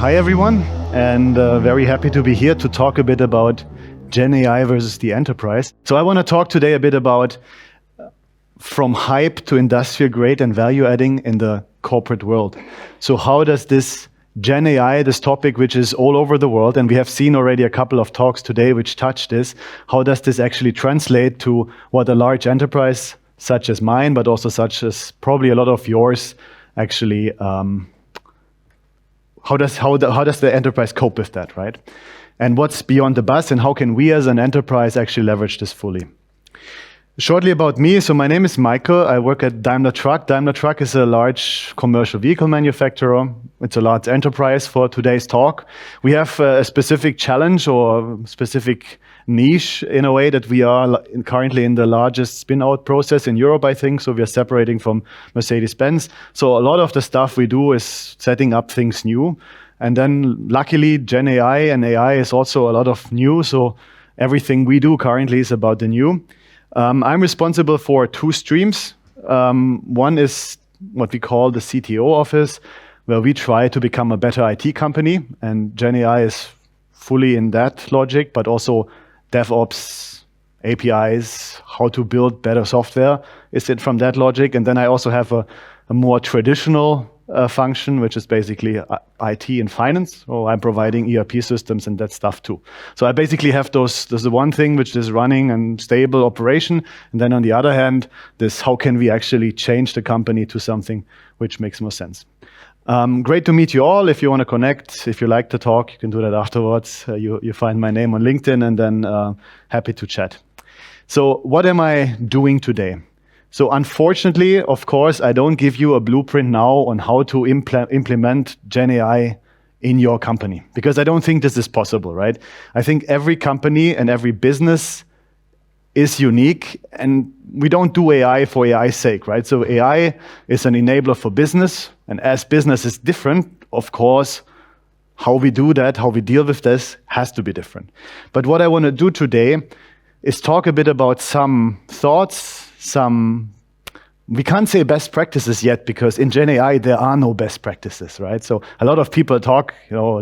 Hi everyone, and very happy to be here to talk a bit about GenAI versus the enterprise. So I want to talk today a bit about from hype to industrial grade and value adding in the corporate world. So how does this GenAI, this topic which is all over the world, and we have seen already a couple of talks today which touch this, how does this actually translate to what a large enterprise such as mine, but also such as probably a lot of yours actually how does the enterprise cope with that, right? And what's beyond the bus, and how can we as an enterprise actually leverage this fully? Shortly about me, so my name is Michael. I work at Daimler Truck. Daimler Truck is a large commercial vehicle manufacturer. It's a large enterprise for today's talk. We have a specific challenge or specific niche in a way that we are currently in the largest spin-out process in Europe, I think. So we are separating from Mercedes-Benz. So a lot of the stuff we do is setting up things new. And then luckily, GenAI and AI is also a lot of new. So everything we do currently is about the new. I'm responsible for two streams. One is what we call the CTO Office, where we try to become a better IT company. And GenAI is fully in that logic, but also DEVOPS, APIs, how to build better software is it from that logic. And then I also have a more traditional function, which is basically IT and finance. So I'm providing ERP systems and that stuff too. So I basically have there's the one thing which is running and stable operation. And then on the other hand, this how can we actually change the company to something which makes more sense. Great to meet you all. If you want to connect, if you like to talk, you can do that afterwards. You find my name on LinkedIn, and then happy to chat. So what am I doing today? So unfortunately, of course, I don't give you a blueprint now on how to implement GenAI in your company, because I don't think this is possible, right? I think every company and every business is unique, and we don't do AI for AI's sake, right? So AI is an enabler for business, and as business is different, of course, how we do that, how we deal with this has to be different. But what I want to do today is talk a bit about some thoughts, we can't say best practices yet, because in GenAI, there are no best practices, right? So a lot of people talk,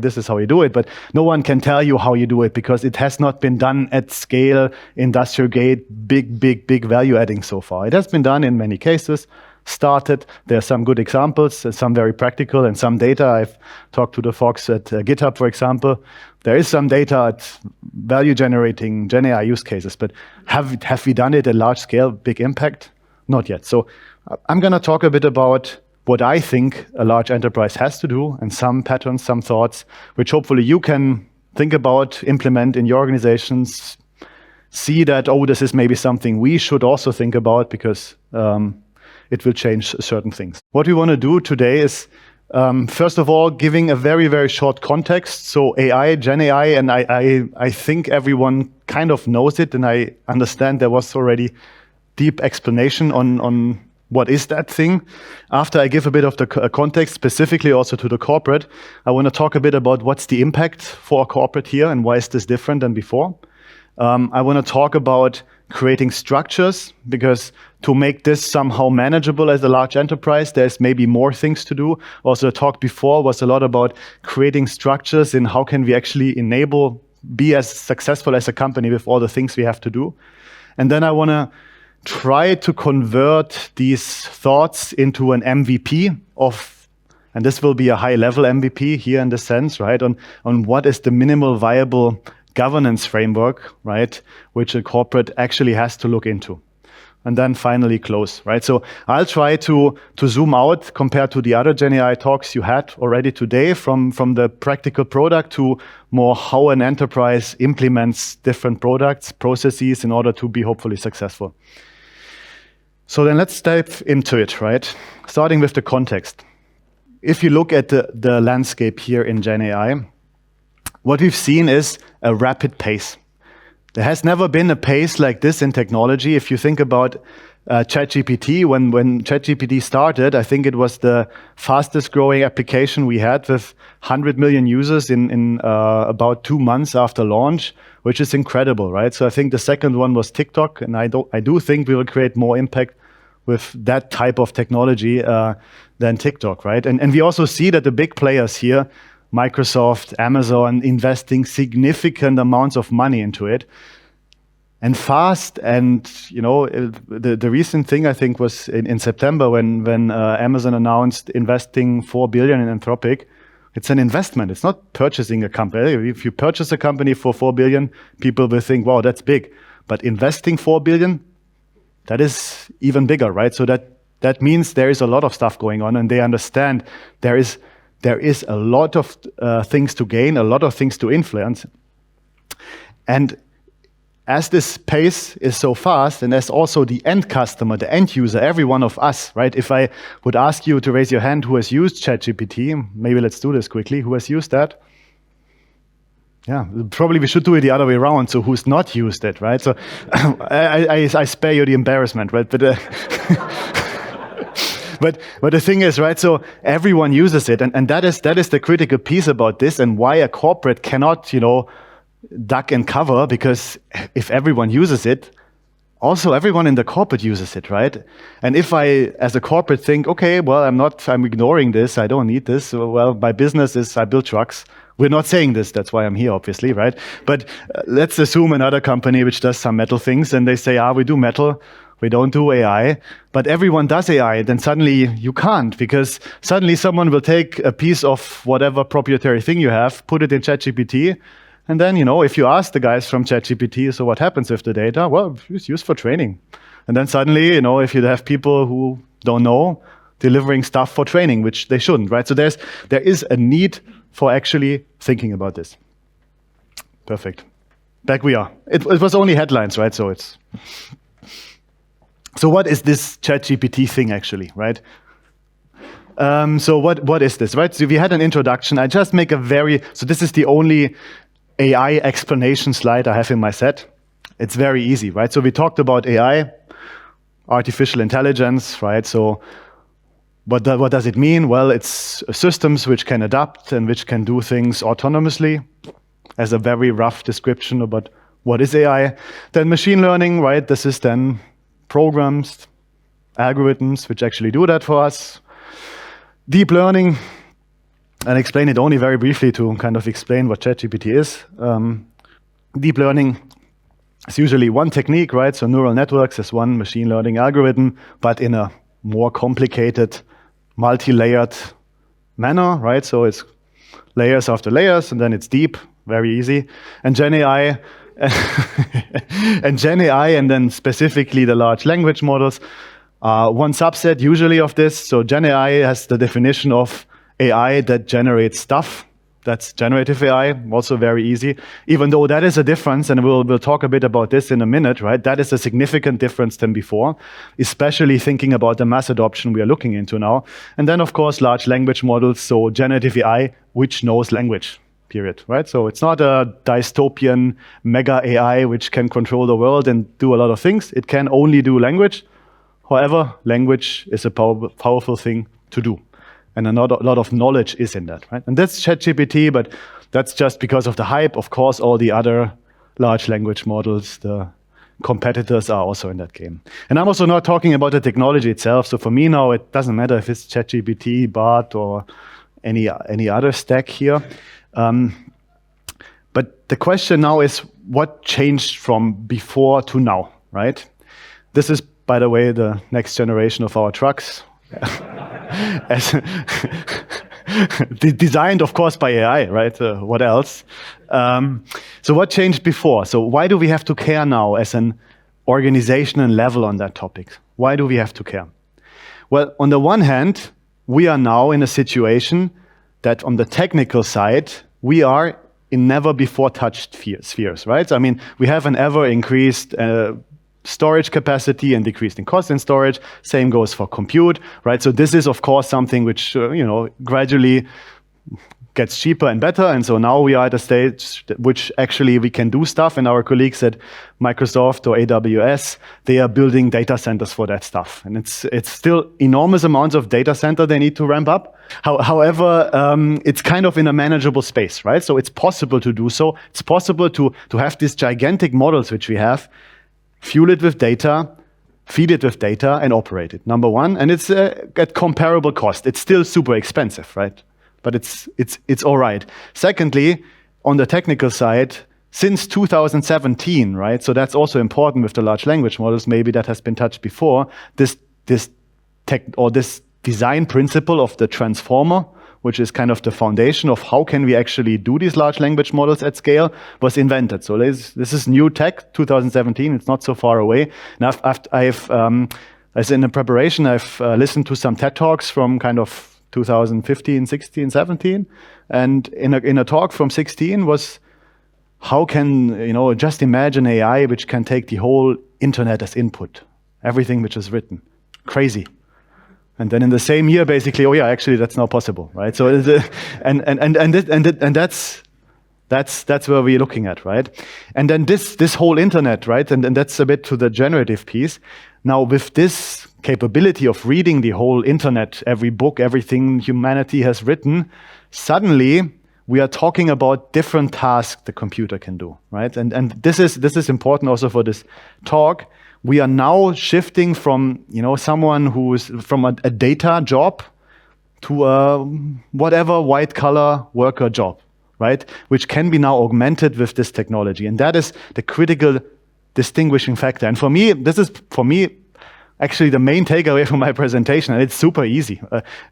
this is how you do it, but no one can tell you how you do it, because it has not been done at scale, industrial grade, big value adding so far. It has been done in many cases, started. There are some good examples, some very practical, and some data. I've talked to the folks at GitHub, for example. There is some data at value generating GenAI use cases, but have we done it at large scale, big impact? Not yet. So I'm going to talk a bit about what I think a large enterprise has to do, and some patterns, some thoughts, which hopefully you can think about, implement in your organizations, see that, this is maybe something we should also think about, because it will change certain things. What we want to do today is, first of all, giving a very, very short context. So AI, GenAI, and I think everyone kind of knows it, and I understand there was already deep explanation on what is that thing. After I give a bit of the context, specifically also to the corporate, I want to talk a bit about what's the impact for a corporate here and why is this different than before. I want to talk about creating structures, because to make this somehow manageable as a large enterprise, there's maybe more things to do. Also, the talk before was a lot about creating structures in how can we actually be as successful as a company with all the things we have to do. And then I want to try to convert these thoughts into an MVP and this will be a high-level MVP here in the sense, right, on what is the minimal viable governance framework, right, which a corporate actually has to look into. And then finally close, right? So I'll try to zoom out compared to the other GenAI talks you had already today, from the practical product to more how an enterprise implements different products, processes in order to be hopefully successful. So then let's dive into it, right? Starting with the context. If you look at the landscape here in GenAI, what we've seen is a rapid pace. There has never been a pace like this in technology. If you think about ChatGPT, when ChatGPT started, I think it was the fastest growing application we had, with 100 million users in about 2 months after launch, which is incredible, right? So I think the second one was TikTok, and I do think we will create more impact with that type of technology than TikTok, right? And we also see that the big players here Microsoft, Amazon investing significant amounts of money into it. And fast, and the recent thing I think was in September when Amazon announced investing 4 billion in Anthropic. It's an investment. It's not purchasing a company. If you purchase a company for 4 billion, people will think, wow, that's big. But investing 4 billion, that is even bigger, right? So that means there is a lot of stuff going on, and they understand there is a lot of things to gain, a lot of things to influence. And as this pace is so fast, and as also the end customer, the end user, every one of us, right? If I would ask you to raise your hand who has used ChatGPT, maybe let's do this quickly. Who has used that? Yeah, probably we should do it the other way around. So who's not used it, right? So I spare you the embarrassment, right? But but the thing is, right? So everyone uses it, and that is the critical piece about this, and why a corporate cannot, duck and cover, because if everyone uses it, also everyone in the corporate uses it, right? And if I, as a corporate, think, okay, well, I'm ignoring this, I don't need this. Well, my business is I build trucks. We're not saying this, that's why I'm here, obviously, right? But let's assume another company which does some metal things, and they say, we do metal, we don't do AI, but everyone does AI, then suddenly you can't, because suddenly someone will take a piece of whatever proprietary thing you have, put it in ChatGPT, and then, if you ask the guys from ChatGPT, so what happens with the data? Well, it's used for training. And then suddenly, if you have people who don't know, delivering stuff for training, which they shouldn't, right? So there is a need for actually thinking about this. Perfect. Back we are. It was only headlines, right? So what is this ChatGPT thing actually, right? So what is this, right? So we had an introduction. I just make so this is the only AI explanation slide I have in my set. It's very easy, right? So we talked about AI, artificial intelligence, right? So what does it mean? Well, it's systems which can adapt and which can do things autonomously, as a very rough description about what is AI. Then machine learning, right? This is then programs, algorithms, which actually do that for us. Deep learning, and explain it only very briefly to kind of explain what ChatGPT is. Deep learning is usually one technique, right? So neural networks is one machine learning algorithm, but in a more complicated, multi-layered manner, right? So it's layers after layers, and then it's deep, very easy. And GenAI, and then specifically the large language models, one subset usually of this. So GenAI has the definition of AI that generates stuff. That's generative AI, also very easy. Even though that is a difference, and we'll talk a bit about this in a minute, right? That is a significant difference than before, especially thinking about the mass adoption we are looking into now. And then, of course, large language models, so generative AI, which knows language, period, right? So it's not a dystopian mega AI which can control the world and do a lot of things. It can only do language. However, language is a powerful thing to do. And a lot of knowledge is in that, right? And that's ChatGPT, but that's just because of the hype. Of course, all the other large language models, the competitors are also in that game. And I'm also not talking about the technology itself. So for me now, it doesn't matter if it's ChatGPT, Bart, or any other stack here. But the question now is, what changed from before to now, right? This is, by the way, the next generation of our trucks. Designed, of course, by AI, right? What else? So what changed before? So why do we have to care now as an organizational level on that topic? Why do we have to care? Well, on the one hand, we are now in a situation that on the technical side, we are in never before touched spheres, right? So, I mean, we have an ever increased storage capacity and decreased in cost in storage. Same goes for compute, right? So this is, of course, something which, gradually gets cheaper and better. And so now we are at a stage which actually we can do stuff. And our colleagues at Microsoft or AWS, they are building data centers for that stuff. And it's still enormous amounts of data center they need to ramp up. However, it's kind of in a manageable space, right? So it's possible to do so. It's possible to have these gigantic models which we have, fuel it with data, feed it with data, and operate it, number one. And it's at comparable cost. It's still super expensive, right? but it's all right. Secondly, on the technical side, since 2017, right? So that's also important with the large language models. Maybe that has been touched before. This design principle of the transformer, which is kind of the foundation of how can we actually do these large language models at scale, was invented. So this is new tech, 2017. It's not so far away. And as in the preparation, I've listened to some TED Talks from kind of 2015, 16, 17. And in a talk from 16 was, how can, just imagine AI which can take the whole internet as input, everything which is written. Crazy. And then in the same year, basically, oh yeah, actually that's not possible, right? So and that's where we're looking at, right? And then this whole internet, right? And that's a bit to the generative piece. Now with this capability of reading the whole internet, every book, everything humanity has written, suddenly we are talking about different tasks the computer can do, right? And this is important also for this talk. We are now shifting from someone who is from a data job to a whatever white collar worker job, right? Which can be now augmented with this technology, and that is the critical distinguishing factor. And for me, actually the main takeaway from my presentation, and it's super easy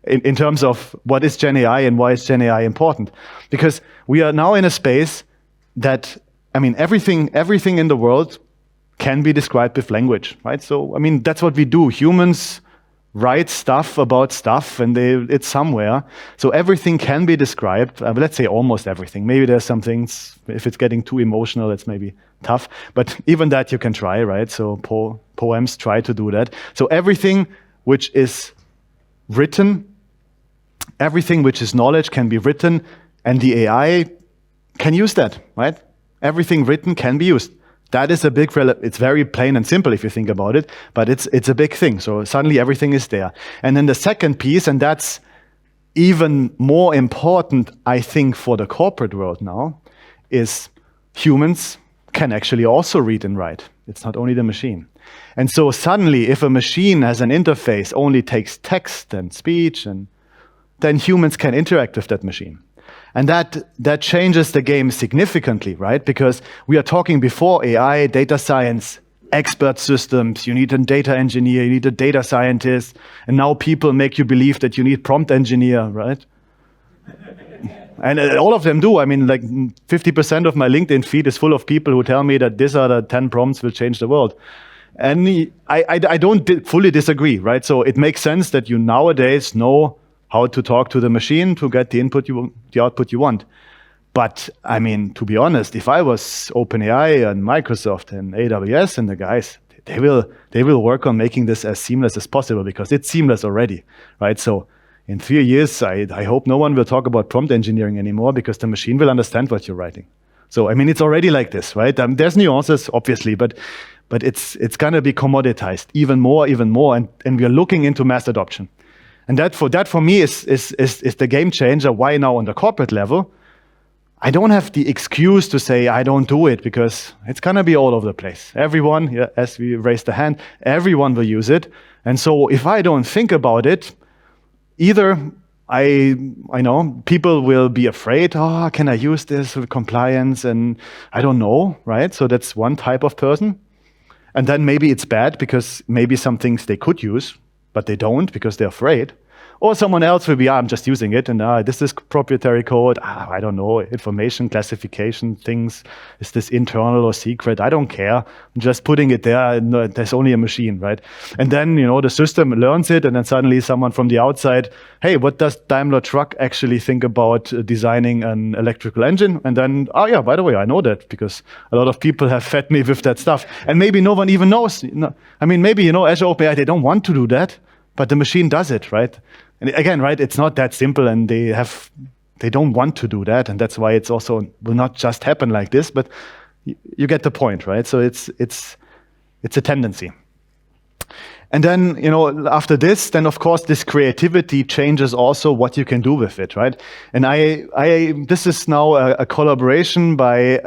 in terms of what is GenAI and why is GenAI important. Because we are now in a space that, everything in the world can be described with language, right? So, that's what we do. Humans write stuff about stuff and it's somewhere. So everything can be described, let's say almost everything. Maybe there's some things, if it's getting too emotional, it's maybe tough. But even that you can try, right? So poems try to do that. So everything which is written, everything which is knowledge can be written, and the AI can use that, right? Everything written can be used. That is a big, it's very plain and simple if you think about it, but it's a big thing. So suddenly everything is there. And then the second piece, and that's even more important, I think, for the corporate world now, is humans can actually also read and write. It's not only the machine. And so suddenly, if a machine has an interface, only takes text and speech, and then humans can interact with that machine. And that changes the game significantly, right? Because we are talking before AI, data science, expert systems, you need a data engineer, you need a data scientist, and now people make you believe that you need prompt engineer, right? And all of them do. Like 50% of my LinkedIn feed is full of people who tell me that these are the 10 prompts will change the world. And I don't fully disagree, right? So it makes sense that you nowadays know how to talk to the machine to get the output you want. But to be honest, if I was OpenAI and Microsoft and AWS and the guys, they will work on making this as seamless as possible, because it's seamless already, right? So in 3 years, I hope no one will talk about prompt engineering anymore, because the machine will understand what you're writing. So it's already like this, right? There's nuances, obviously, but it's gonna be commoditized even more, and we are looking into mass adoption. And that for me is the game changer. Why now on the corporate level? I don't have the excuse to say I don't do it, because it's gonna be all over the place. Everyone, as we raised the hand, everyone will use it. And so if I don't think about it, either I know people will be afraid, can I use this with compliance? And I don't know, right? So that's one type of person. And then maybe it's bad, because maybe some things they could use, but they don't because they're afraid. Or someone else will be, I'm just using it, and this is proprietary code. I don't know, information classification things. Is this internal or secret? I don't care. I'm just putting it there. No, there's only a machine, right? And then, the system learns it, and then suddenly someone from the outside, hey, what does Daimler Truck actually think about designing an electrical engine? And then, by the way, I know that, because a lot of people have fed me with that stuff. And maybe no one even knows. Maybe, Azure OpenAI, they don't want to do that, but the machine does it, right? And again, right, it's not that simple, and they don't want to do that, and that's why it's also will not just happen like this. But you get the point, right? So it's a tendency. And then after this, then of course this creativity changes also what you can do with it, right? And this is now a collaboration by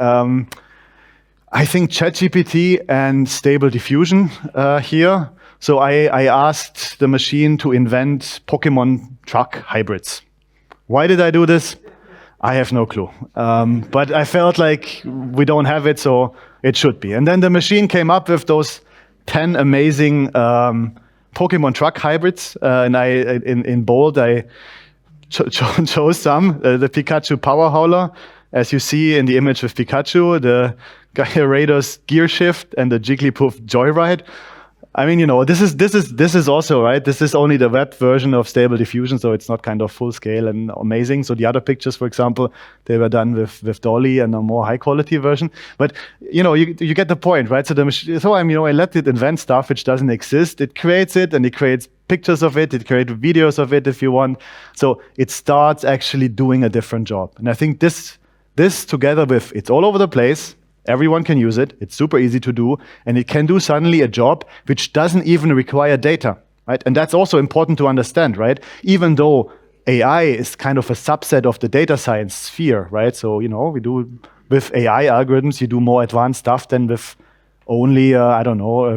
I think ChatGPT and Stable Diffusion here. So I asked the machine to invent Pokemon truck hybrids, Why did I do this? I have no clue. But I felt like we don't have it, so it should be. And then the machine came up with those 10 amazing Pokemon truck hybrids. And in bold, I chose some. The Pikachu Power Hauler, as you see in the image with Pikachu, the Gyarados Gear Shift, and the Jigglypuff Joyride. I mean, this is also, right? This is only the web version of Stable Diffusion, so it's not kind of full scale and amazing. So the other pictures, for example, they were done with Dolly and a more high quality version. But you get the point, right? So I let it invent stuff which doesn't exist. It creates it, and it creates pictures of it. It creates videos of it if you want. So it starts actually doing a different job. And I think this together with it's all over the place. Everyone can use it. It's super easy to do. And it can do suddenly a job which doesn't even require data, right? And that's also important to understand, right? Even though AI is kind of a subset of the data science sphere, right? So, we do with AI algorithms, you do more advanced stuff than with only, a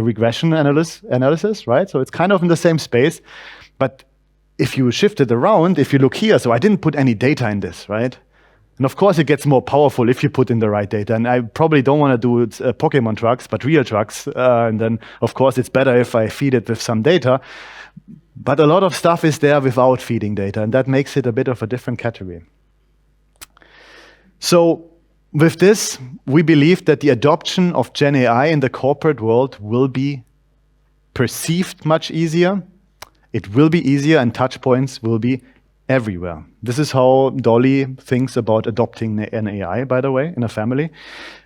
regression analysis, right? So it's kind of in the same space. But if you shift it around, if you look here, so I didn't put any data in this, right? And of course, it gets more powerful if you put in the right data. And I probably don't want to do Pokemon trucks, but real trucks. And then, of course, it's better if I feed it with some data. But a lot of stuff is there without feeding data, and that makes it a bit of a different category. So with this, we believe that the adoption of GenAI in the corporate world will be perceived much easier. It will be easier, and touch points will be everywhere. This is how Dolly thinks about adopting an AI, by the way, in a family.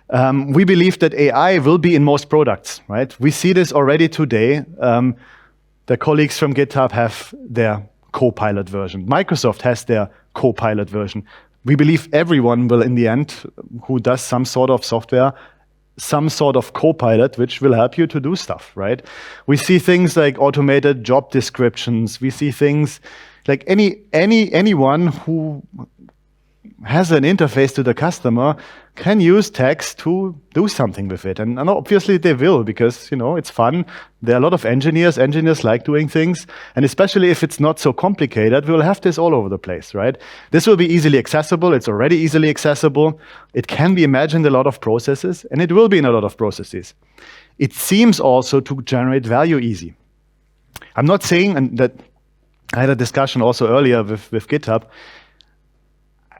We believe that AI will be in most products, right? We see this already today. The colleagues from GitHub have their Copilot version. Microsoft has their Copilot version. We believe everyone will, in the end, who does some sort of software, some sort of Copilot, which will help you to do stuff, right? We see things like automated job descriptions. We see things like anyone who has an interface to the customer can use text to do something with it. And obviously they will, because, it's fun. There are a lot of engineers. Engineers like doing things. And especially if it's not so complicated, we'll have this all over the place, right? This will be easily accessible. It's already easily accessible. It can be imagined in a lot of processes, and it will be in a lot of processes. It seems also to generate value easy. I'm not saying that I had a discussion also earlier with GitHub.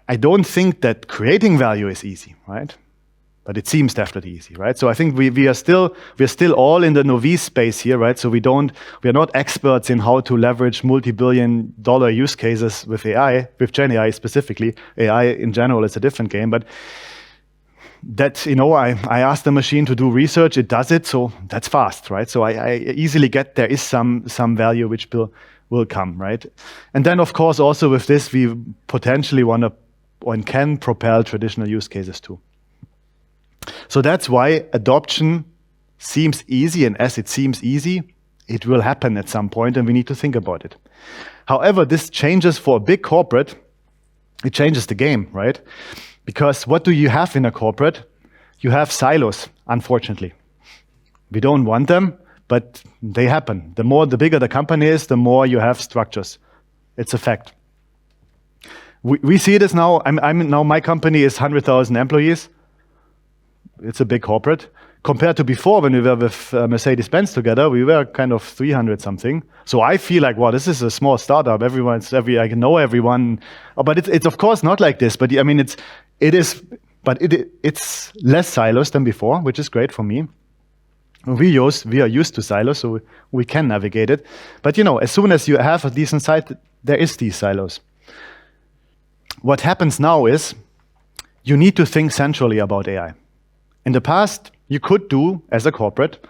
I don't think that creating value is easy, right? But it seems definitely easy, right? So I think we are still all in the novice space here, right? So we are not experts in how to leverage multi-billion-dollar use cases with AI, with GenAI specifically. AI in general is a different game, but that, I asked the machine to do research, it does it, so that's fast, right? So I easily get there is some value which will come, right? And then, of course, also with this, we potentially want to and can propel traditional use cases too. So that's why adoption seems easy, and as it seems easy, it will happen at some point, and we need to think about it. However, this changes for a big corporate, it changes the game, right? Because what do you have in a corporate? You have silos, unfortunately. We don't want them, but they happen. The bigger the company is, the more you have structures. It's a fact. We see this now. Now my company is 100,000 employees. It's a big corporate. Compared to before, when we were with Mercedes-Benz together, we were kind of 300 something. So I feel like, wow, this is a small startup. I can know everyone. But it's of course not like this. But I mean, it's less silos than before, which is great for me. We are used to silos, so we can navigate it. But as soon as you have a decent site, there is these silos. What happens now is you need to think centrally about AI. In the past, you could do, as a corporate,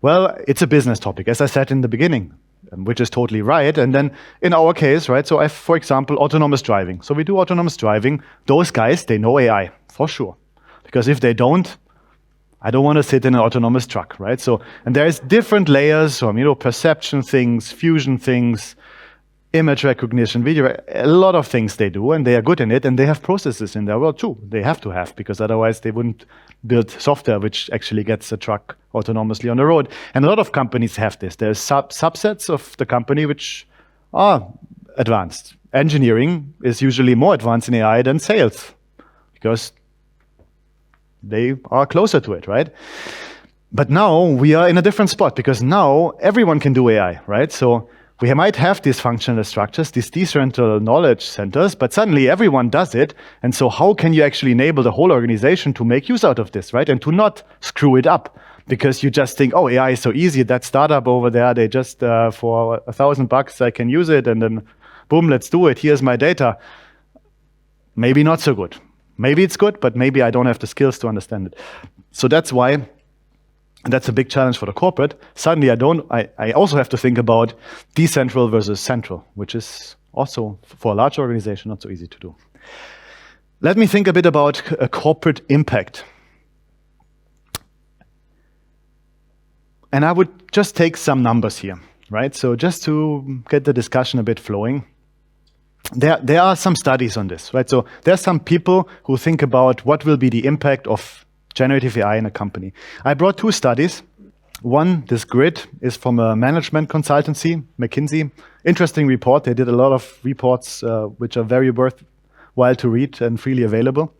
well, it's a business topic, as I said in the beginning, which is totally right. And then in our case, right, so for example, autonomous driving. So we do autonomous driving. Those guys, they know AI, for sure. Because if they don't, I don't want to sit in an autonomous truck, right? So, and there's different layers from, perception things, fusion things, image recognition, video, a lot of things they do, and they are good in it, and they have processes in there. Well, too, they have to have, because otherwise they wouldn't build software which actually gets a truck autonomously on the road. And a lot of companies have this. There's subsets of the company which are advanced. engineering is usually more advanced in AI than sales because they are closer to it, right? But now we are in a different spot because now everyone can do AI, right? So we might have these functional structures, these decentral knowledge centers, but suddenly everyone does it. And so how can you actually enable the whole organization to make use out of this, right? And to not screw it up because you just think, oh, AI is so easy. That startup over there, they just, for $1,000, I can use it. And then boom, let's do it. Here's my data. Maybe not so good. Maybe it's good, but maybe I don't have the skills to understand it. So that's why. And that's a big challenge for the corporate. Suddenly, I also have to think about decentral versus central, which is also, for a large organization, not so easy to do. Let me think a bit about a corporate impact. And I would just take some numbers here, right? So just to get the discussion a bit flowing. There are some studies on this, right? So there are some people who think about what will be the impact of generative AI in a company. I brought 2 studies. One, this grid, is from a management consultancy, McKinsey. Interesting report. They did a lot of reports which are very worthwhile to read and freely available.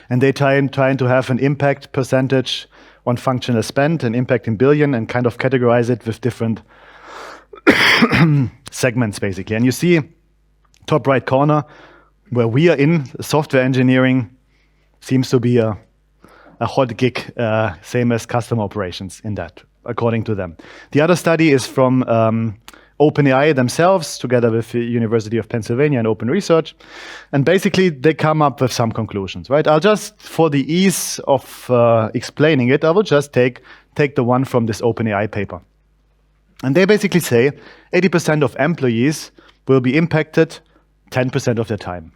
And they trying to have an impact percentage on functional spend, an impact in billion, and kind of categorize it with different segments, basically. And you see, top right corner, where we are in software engineering, seems to be a hot gig, same as customer operations in that, according to them. The other study is from OpenAI themselves, together with the University of Pennsylvania and Open Research. And basically, they come up with some conclusions, right? I'll just, for the ease of explaining it, I will just take the one from this OpenAI paper. And they basically say 80% of employees will be impacted 10% of their time.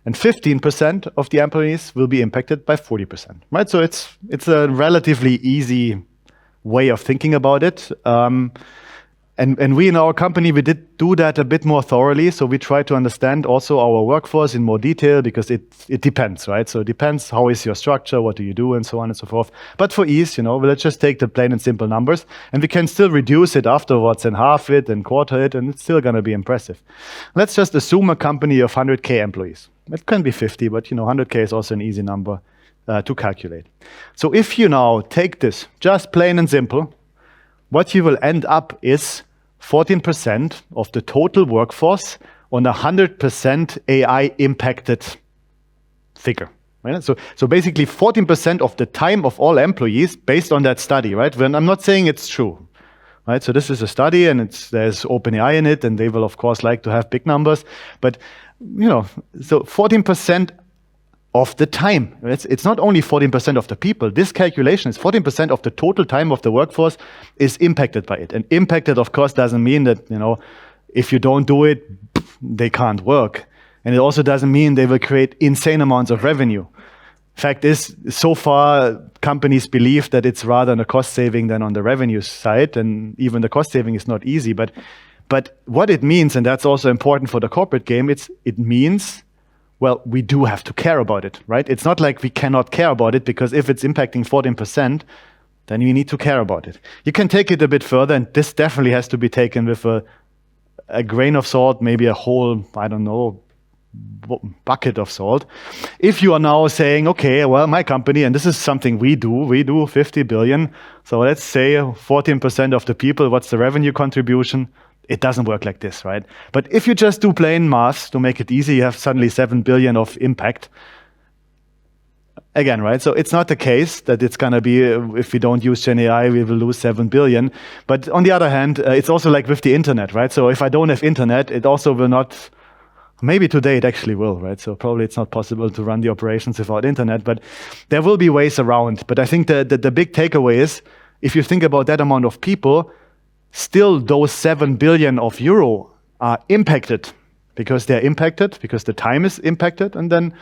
And 15% of the employees will be impacted by 40%, right? So it's a relatively easy way of thinking about it. And we in our company, we did do that a bit more thoroughly. So we try to understand also our workforce in more detail because it depends, right? So it depends how is your structure, what do you do, and so on and so forth. But for ease, let's just take the plain and simple numbers, and we can still reduce it afterwards and half it and quarter it, and it's still going to be impressive. Let's just assume a company of 100K employees. It can be 50, but 100K is also an easy number to calculate. So if you now take this just plain and simple, what you will end up is 14% of the total workforce on a 100% AI impacted figure. Right? So basically 14% of the time of all employees based on that study, right? When I'm not saying it's true. Right? So this is a study and there's OpenAI in it, and they will of course like to have big numbers. But so 14% of the time. It's not only 14% of the people. This calculation is 14% of the total time of the workforce is impacted by it. And impacted, of course, doesn't mean that, if you don't do it, they can't work. And it also doesn't mean they will create insane amounts of revenue. Fact is, so far, companies believe that it's rather on a cost saving than on the revenue side. And even the cost saving is not easy. But what it means, and that's also important for the corporate game, it means, well, we do have to care about it, right? It's not like we cannot care about it, because if it's impacting 14%, then you need to care about it. You can take it a bit further, and this definitely has to be taken with a grain of salt, maybe a whole, I don't know, bucket of salt. If you are now saying, okay, well, my company, and this is something we do 50 billion. So let's say 14% of the people, what's the revenue contribution? It doesn't work like this, right? But if you just do plain math to make it easy, you have suddenly 7 billion of impact. Again, right? So it's not the case that it's going to be, if we don't use GenAI, we will lose 7 billion. But on the other hand, it's also like with the internet, right? So if I don't have internet, it also will not, maybe today it actually will, right? So probably it's not possible to run the operations without internet, but there will be ways around. But I think the big takeaway is, if you think about that amount of people, still those 7 billion of euro are impacted because they're impacted, because the time is impacted, and then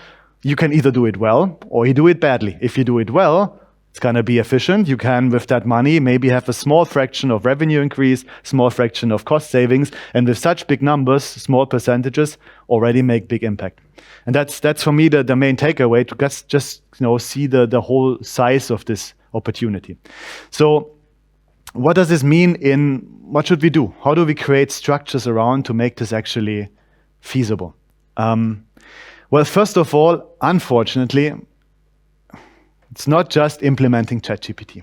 you can either do it well or you do it badly. If you do it well, it's going to be efficient. You can, with that money, maybe have a small fraction of revenue increase, small fraction of cost savings, and with such big numbers, small percentages already make big impact. And that's for me the main takeaway, to just see the whole size of this opportunity. So what does this mean what should we do? How do we create structures around to make this actually feasible? Well, first of all, unfortunately, it's not just implementing ChatGPT.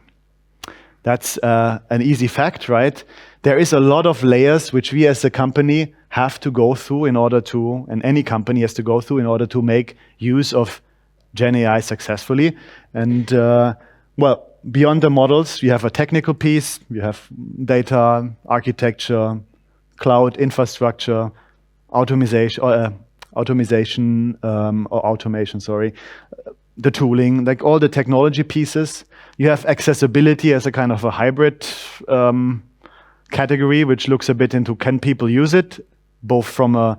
That's an easy fact, right? There is a lot of layers which we as a company have to go through in order to, and any company has to go through in order to make use of GenAI successfully. And well, beyond the models, you have a technical piece, you have data, architecture, cloud infrastructure, automation, the tooling, like all the technology pieces. You have accessibility as a kind of a hybrid category, which looks a bit into can people use it, both from a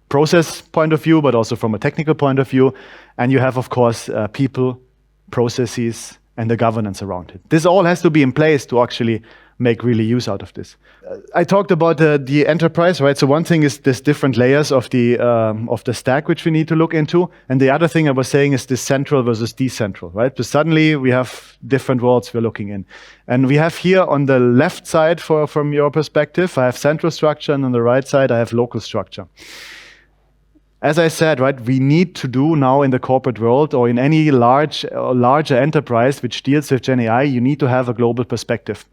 process point of view, but also from a technical point of view. And you have, of course, people, processes, and the governance around it. This all has to be in place to actually make really use out of this. I talked about the enterprise, right? So one thing is this different layers of the stack which we need to look into, and the other thing I was saying is this central versus decentral, right? So suddenly we have different worlds we're looking in, and we have here on the left side, from your perspective, I have central structure, and on the right side I have local structure. As I said, right, we need to do now in the corporate world or in any larger enterprise which deals with GenAI, you need to have a global perspective.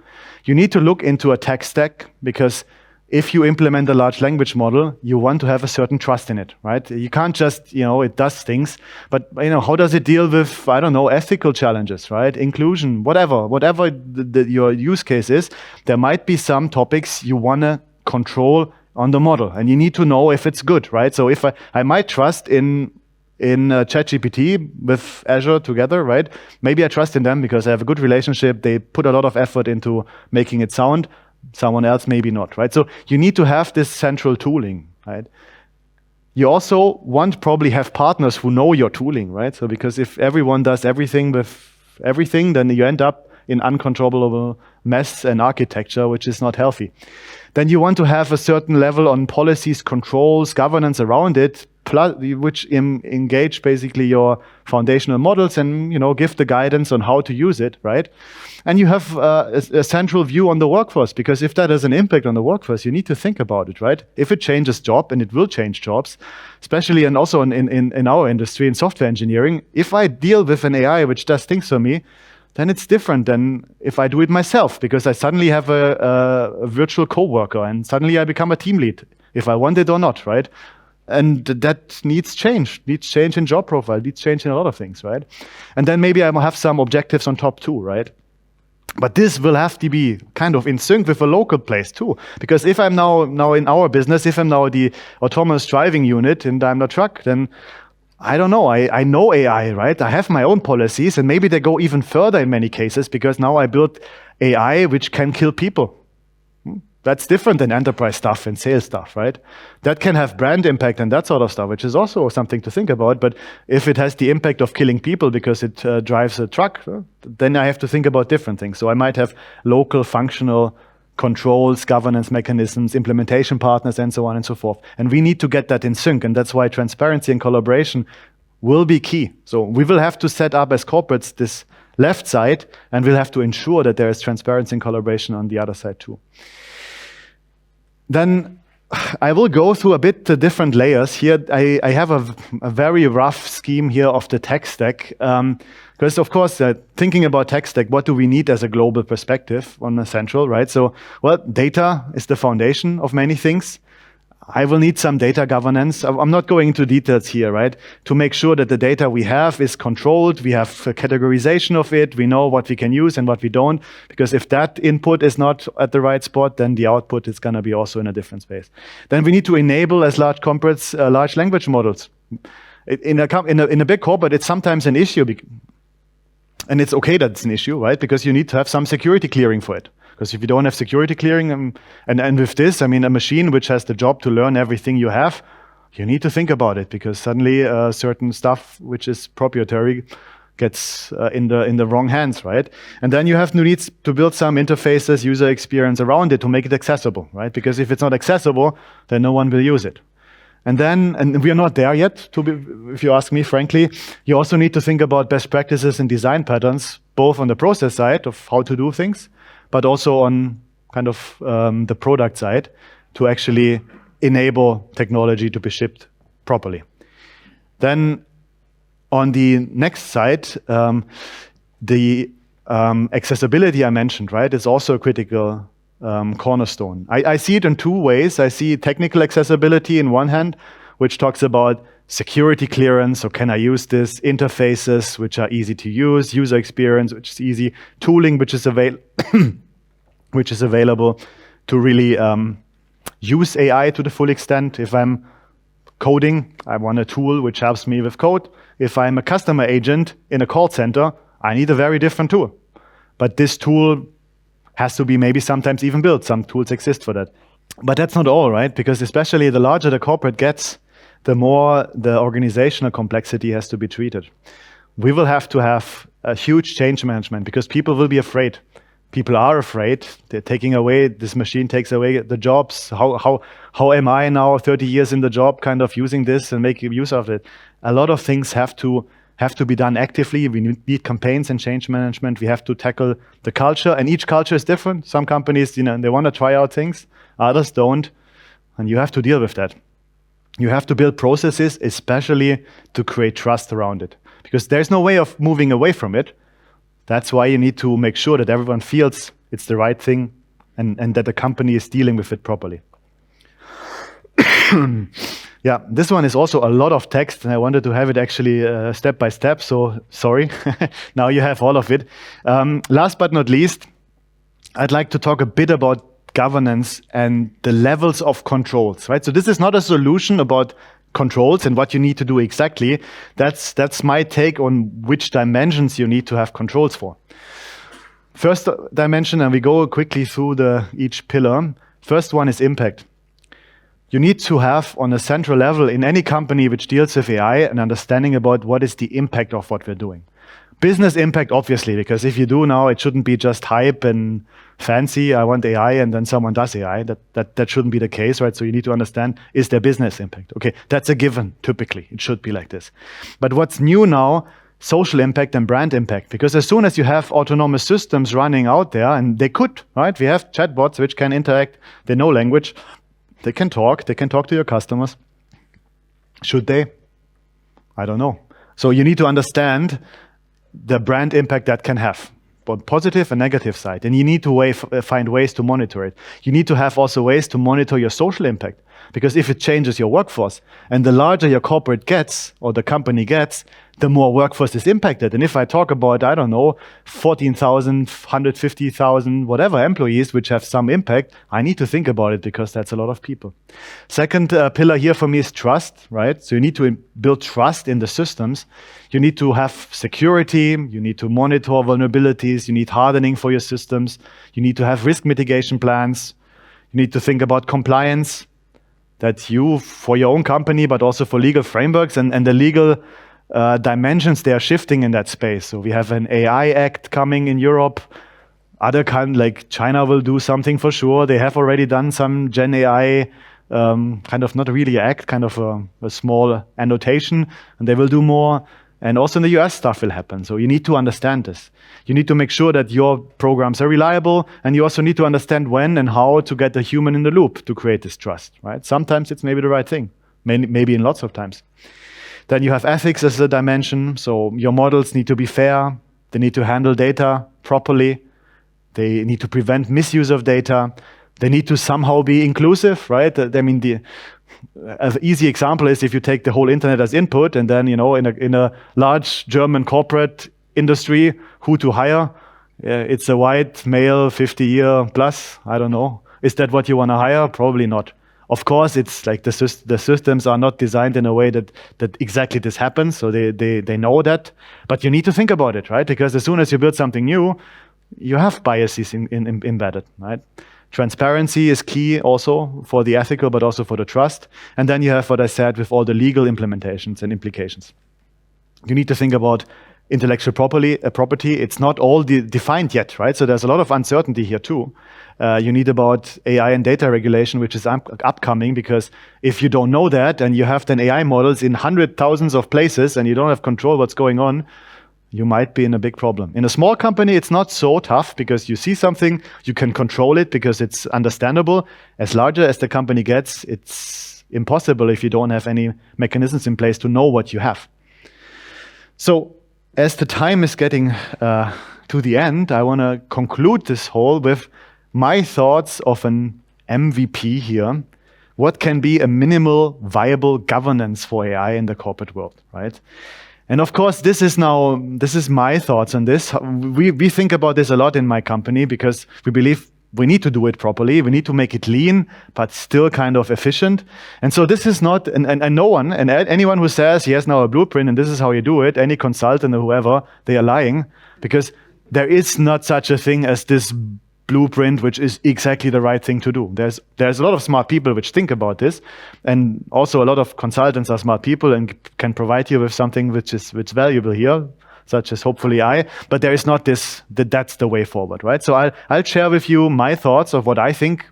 You need to look into a tech stack, because if you implement a large language model, you want to have a certain trust in it, right? You can't just, it does things, but how does it deal with, I don't know, ethical challenges, right? Inclusion, whatever your use case is, there might be some topics you want to control on the model, and you need to know if it's good, right? So if I might trust in ChatGPT with Azure together, right? Maybe I trust in them because I have a good relationship. They put a lot of effort into making it sound. Someone else maybe not, right? So you need to have this central tooling, right? You also probably have partners who know your tooling, right? So because if everyone does everything with everything, then you end up in uncontrollable mess and architecture, which is not healthy. Then you want to have a certain level on policies, controls, governance around it, which engage basically your foundational models and give the guidance on how to use it, right? And you have a central view on the workforce, because if that has an impact on the workforce, you need to think about it, right? If it changes job, and it will change jobs, especially and also in our industry, in software engineering, if I deal with an AI which does things for me, then it's different than if I do it myself, because I suddenly have a virtual coworker and suddenly I become a team lead, if I want it or not, right? And that needs change in job profile, needs change in a lot of things, right? And then maybe I will have some objectives on top too, right? But this will have to be kind of in sync with a local place too. Because if I'm now in our business, if I'm now the autonomous driving unit in Daimler Truck, then I don't know, I know AI, right? I have my own policies, and maybe they go even further in many cases, because now I built AI which can kill people. That's different than enterprise stuff and sales stuff, right? That can have brand impact and that sort of stuff, which is also something to think about. But if it has the impact of killing people because it drives a truck, then I have to think about different things. So I might have local functional controls, governance mechanisms, implementation partners, and so on and so forth. And we need to get that in sync. And that's why transparency and collaboration will be key. So we will have to set up as corporates this left side, and we'll have to ensure that there is transparency and collaboration on the other side too. Then I will go through a bit the different layers here. I have a very rough scheme here of the tech stack. Because of course, thinking about tech stack, what do we need as a global perspective on the central, right? So, well, data is the foundation of many things. I will need some data governance. I'm not going into details here, right? To make sure that the data we have is controlled. We have a categorization of it. We know what we can use and what we don't. Because if that input is not at the right spot, then the output is going to be also in a different space. Then we need to enable, as large corporates, large language models. In a big corporate, it's sometimes an issue. And it's okay that it's an issue, right? Because you need to have some security clearing for it. Because if you don't have security clearing, and with this, I mean, a machine which has the job to learn everything you have, you need to think about it, because suddenly certain stuff which is proprietary gets in the wrong hands, right? And then you have needs to build some interfaces, user experience around it to make it accessible, right? Because if it's not accessible, then no one will use it. And we are not there yet, if you ask me, frankly. You also need to think about best practices and design patterns, both on the process side of how to do things, but also on kind of the product side, to actually enable technology to be shipped properly. Then on the next side, the accessibility I mentioned, right, is also a critical cornerstone. I see it in two ways. I see technical accessibility in one hand, which talks about security clearance, so can I use this, interfaces which are easy to use, user experience which is easy, tooling which is available to really use AI to the full extent. If I'm coding, I want a tool which helps me with code. If I'm a customer agent in a call center, I need a very different tool. But this tool has to be maybe sometimes even built. Some tools exist for that. But that's not all, right? Because especially the larger the corporate gets, the more the organizational complexity has to be treated. We will have to have a huge change management because people will be afraid. People are afraid. They're taking away, this machine takes away the jobs. How am I now 30 years in the job kind of using this and making use of it? A lot of things have to be done actively. We need campaigns and change management. We have to tackle the culture, and each culture is different. Some companies, they want to try out things, others don't, and you have to deal with that. You have to build processes, especially to create trust around it, because there's no way of moving away from it. That's why you need to make sure that everyone feels it's the right thing and that the company is dealing with it properly. Yeah, this one is also a lot of text, and I wanted to have it actually step by step, so sorry. Now you have all of it. Last but not least, I'd like to talk a bit about governance and the levels of controls, right? So this is not a solution about controls and what you need to do exactly. That's my take on which dimensions you need to have controls for. First dimension, and we go quickly through each pillar. First one is impact. You need to have, on a central level in any company which deals with AI, an understanding about what is the impact of what we're doing. Business impact, obviously, because if you do now, it shouldn't be just hype and fancy, I want AI, and then someone does AI. That shouldn't be the case, right? So you need to understand, is there business impact? Okay, that's a given, typically. It should be like this. But what's new now, social impact and brand impact, because as soon as you have autonomous systems running out there, and they could, right? We have chatbots which can interact, they know language, they can talk to your customers. Should they? I don't know. So you need to understand the brand impact that can have, both positive and negative side. And you need to find ways to monitor it. You need to have also ways to monitor your social impact, because if it changes your workforce, and the larger your corporate gets or the company gets, the more workforce is impacted. And if I talk about, 14,000, 150,000, whatever employees which have some impact, I need to think about it because that's a lot of people. Second pillar here for me is trust, right? So you need to build trust in the systems. You need to have security. You need to monitor vulnerabilities. You need hardening for your systems. You need to have risk mitigation plans. You need to think about compliance, that you, for your own company, but also for legal frameworks and the legal dimensions, they are shifting in that space. So we have an AI Act coming in Europe. Other like China will do something for sure. They have already done some GenAI, kind of not really act, kind of a small annotation, and they will do more. And also in the US stuff will happen. So you need to understand this. You need to make sure that your programs are reliable, and you also need to understand when and how to get the human in the loop to create this trust, right? Sometimes it's maybe the right thing, maybe in lots of times. Then you have ethics as a dimension. So your models need to be fair. They need to handle data properly. They need to prevent misuse of data. They need to somehow be inclusive, right? An easy example is if you take the whole internet as input, and then, in a large German corporate industry, who to hire? It's a white male, 50-year plus. I don't know. Is that what you want to hire? Probably not. Of course, it's like the systems are not designed in a way that exactly this happens, so they know that. But you need to think about it, right? Because as soon as you build something new, you have biases embedded, right? Transparency is key also for the ethical, but also for the trust. And then you have what I said with all the legal implementations and implications. You need to think about intellectual property. It's not all defined yet, right? So there's a lot of uncertainty here too. You need about AI and data regulation, which is upcoming, because if you don't know that and you have then AI models in hundred thousands of places and you don't have control what's going on, you might be in a big problem. In a small company, it's not so tough because you see something, you can control it because it's understandable. As larger as the company gets, it's impossible if you don't have any mechanisms in place to know what you have. So as the time is getting to the end, I want to conclude this whole with my thoughts of an MVP here. What can be a minimal viable governance for AI in the corporate world, right? And of course, this is my thoughts on this. We think about this a lot in my company because we believe we need to do it properly. We need to make it lean, but still kind of efficient. And so this is not, and no one, and anyone who says he has now a blueprint and this is how you do it, any consultant or whoever, they are lying, because there is not such a thing as this blueprint, which is exactly the right thing to do. There's a lot of smart people which think about this, and also a lot of consultants are smart people and can provide you with something which is valuable here, such as hopefully but there is not that's the way forward, right? So I'll share with you my thoughts of what I think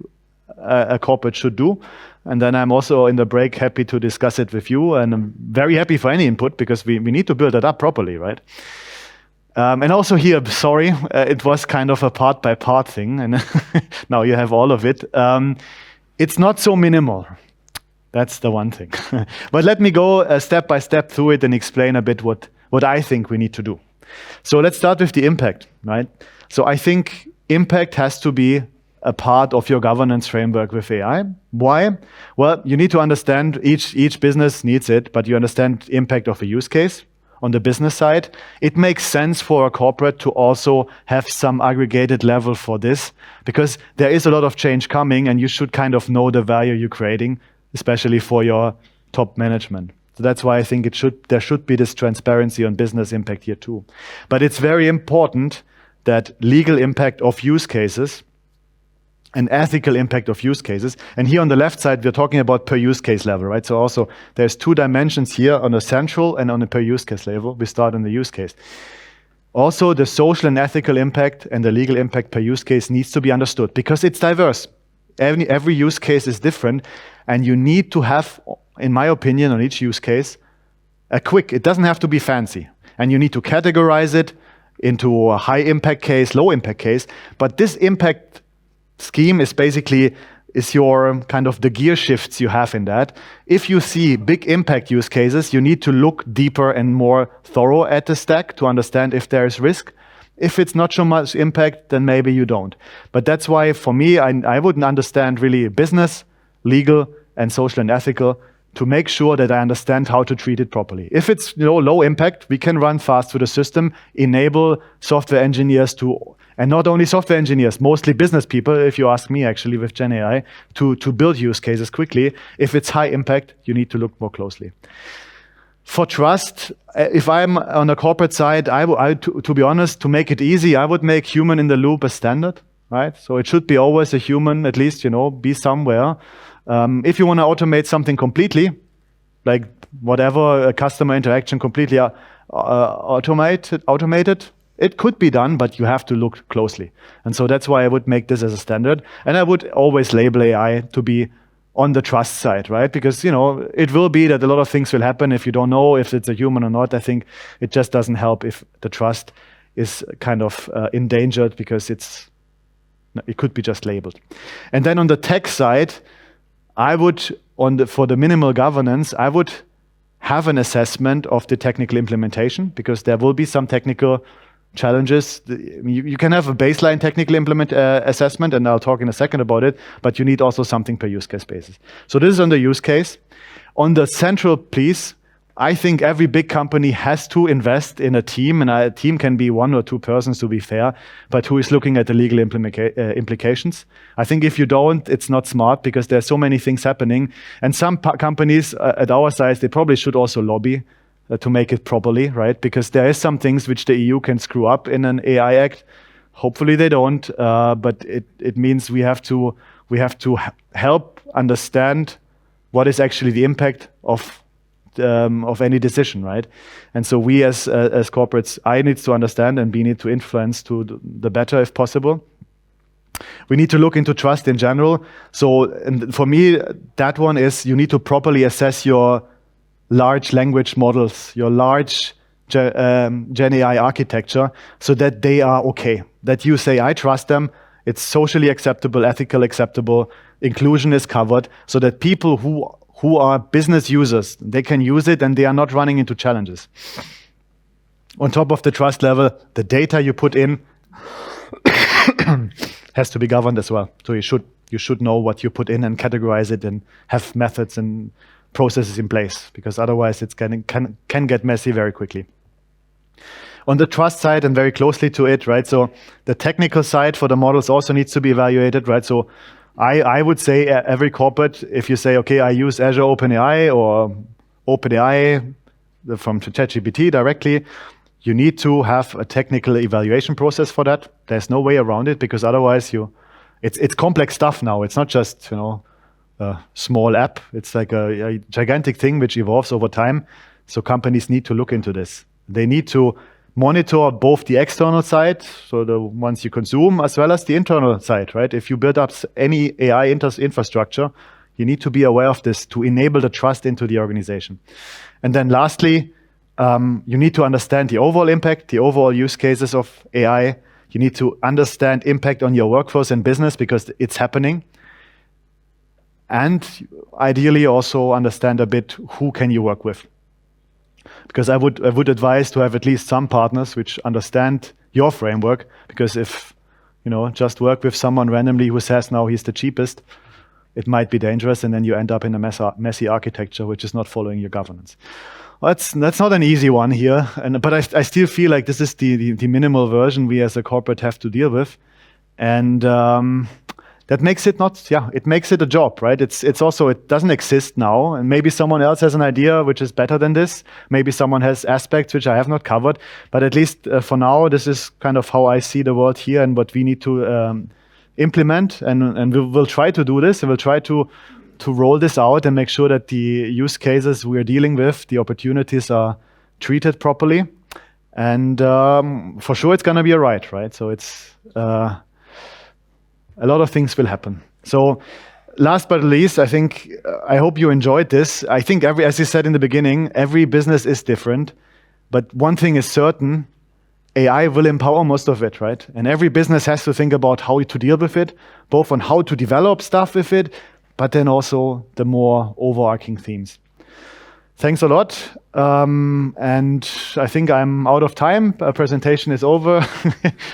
a corporate should do, and then I'm also in the break happy to discuss it with you, and I'm very happy for any input because we need to build it up properly, right? And also here, sorry, it was kind of a part-by-part thing, and now you have all of it. It's not so minimal. That's the one thing. But let me go step by step through it and explain a bit what I think we need to do. So let's start with the impact, right? So I think impact has to be a part of your governance framework with AI. Why? Well, you need to understand each business needs it, but you understand the impact of a use case. On the business side, it makes sense for a corporate to also have some aggregated level for this, because there is a lot of change coming and you should kind of know the value you're creating, especially for your top management. So that's why I think there should be this transparency on business impact here too. But it's very important that legal impact of use cases and ethical impact of use cases. And here on the left side, we're talking about per use case level, right? So also there's two dimensions here on a central and on a per use case level. We start on the use case. Also, the social and ethical impact and the legal impact per use case needs to be understood because it's diverse. Every use case is different, and you need to have, in my opinion, on each use case, it doesn't have to be fancy. And you need to categorize it into a high impact case, low impact case. But this impact scheme is your kind of the gear shifts you have in that. If you see big impact use cases, you need to look deeper and more thorough at the stack to understand if there is risk. If it's not so much impact, then maybe you don't. But that's why for me, I wouldn't understand really business, legal, and social and ethical to make sure that I understand how to treat it properly. If it's low impact, we can run fast through the system, enable software engineers and not only software engineers, mostly business people, if you ask me actually with GenAI, to build use cases quickly. If it's high impact, you need to look more closely. For trust, if I'm on the corporate side, to be honest, to make it easy, I would make human in the loop a standard, right? So it should be always a human, at least, be somewhere. If you want to automate something completely, like whatever, a customer interaction completely automated, it could be done, but you have to look closely. And so that's why I would make this as a standard. And I would always label AI to be on the trust side, right? Because, it will be that a lot of things will happen if you don't know if it's a human or not. I think it just doesn't help if the trust is kind of endangered because it could be just labeled. And then on the tech side, for the minimal governance, I would have an assessment of the technical implementation because there will be some technical challenges. You can have a baseline technical assessment, and I'll talk in a second about it, but you need also something per use case basis. So this is on the use case. On the central piece, I think every big company has to invest in a team, and a team can be one or two persons to be fair, but who is looking at the legal implications. I think if you don't, it's not smart because there's so many things happening. And some companies at our size, they probably should also lobby to make it properly, right? Because there is some things which the EU can screw up in an AI Act. Hopefully they don't, but it means we have to help understand what is actually the impact of any decision, right? And so we as corporates, I need to understand and B need to influence to the better if possible. We need to look into trust in general. So and for me, that one is you need to properly assess your large language models, your large GenAI architecture so that they are okay. That you say, I trust them, it's socially acceptable, ethical acceptable, inclusion is covered, so that people who are business users, they can use it and they are not running into challenges. On top of the trust level, the data you put in has to be governed as well. So you should know what you put in and categorize it and have methods and processes in place, because otherwise it can get messy very quickly. On the trust side, and very closely to it, right? So the technical side for the models also needs to be evaluated, right? So I would say every corporate, if you say, okay, I use Azure OpenAI or OpenAI from ChatGPT directly, you need to have a technical evaluation process for that. There's no way around it, because otherwise it's complex stuff now. It's not just, a small app. It's like a gigantic thing which evolves over time. So companies need to look into this. They need to monitor both the external side, so the ones you consume, as well as the internal side, right? If you build up any AI infrastructure, you need to be aware of this to enable the trust into the organization. And then lastly, you need to understand the overall impact, the overall use cases of AI. You need to understand impact on your workforce and business, because it's happening. And ideally also understand a bit who can you work with. Because I would advise to have at least some partners which understand your framework, because if just work with someone randomly who says now he's the cheapest, it might be dangerous, and then you end up in a messy architecture which is not following your governance. Well, that's not an easy one here, but I still feel like this is the minimal version we as a corporate have to deal with, and that makes it it makes it a job, right? It's also, it doesn't exist now, and maybe someone else has an idea which is better than this. Maybe someone has aspects which I have not covered, but at least for now, this is kind of how I see the world here and what we need to implement, and we'll try to do this, and we'll try to roll this out and make sure that the use cases we're dealing with, the opportunities are treated properly, and for sure it's going to be a ride, right? So it's a lot of things will happen. So last but not least, I hope you enjoyed this. I think as you said in the beginning, every business is different, but one thing is certain, AI will empower most of it, right? And every business has to think about how to deal with it, both on how to develop stuff with it, but then also the more overarching themes. Thanks a lot. And I think I'm out of time. Our presentation is over.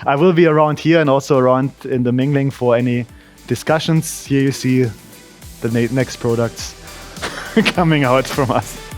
I will be around here and also around in the mingling for any discussions. Here you see the next products coming out from us.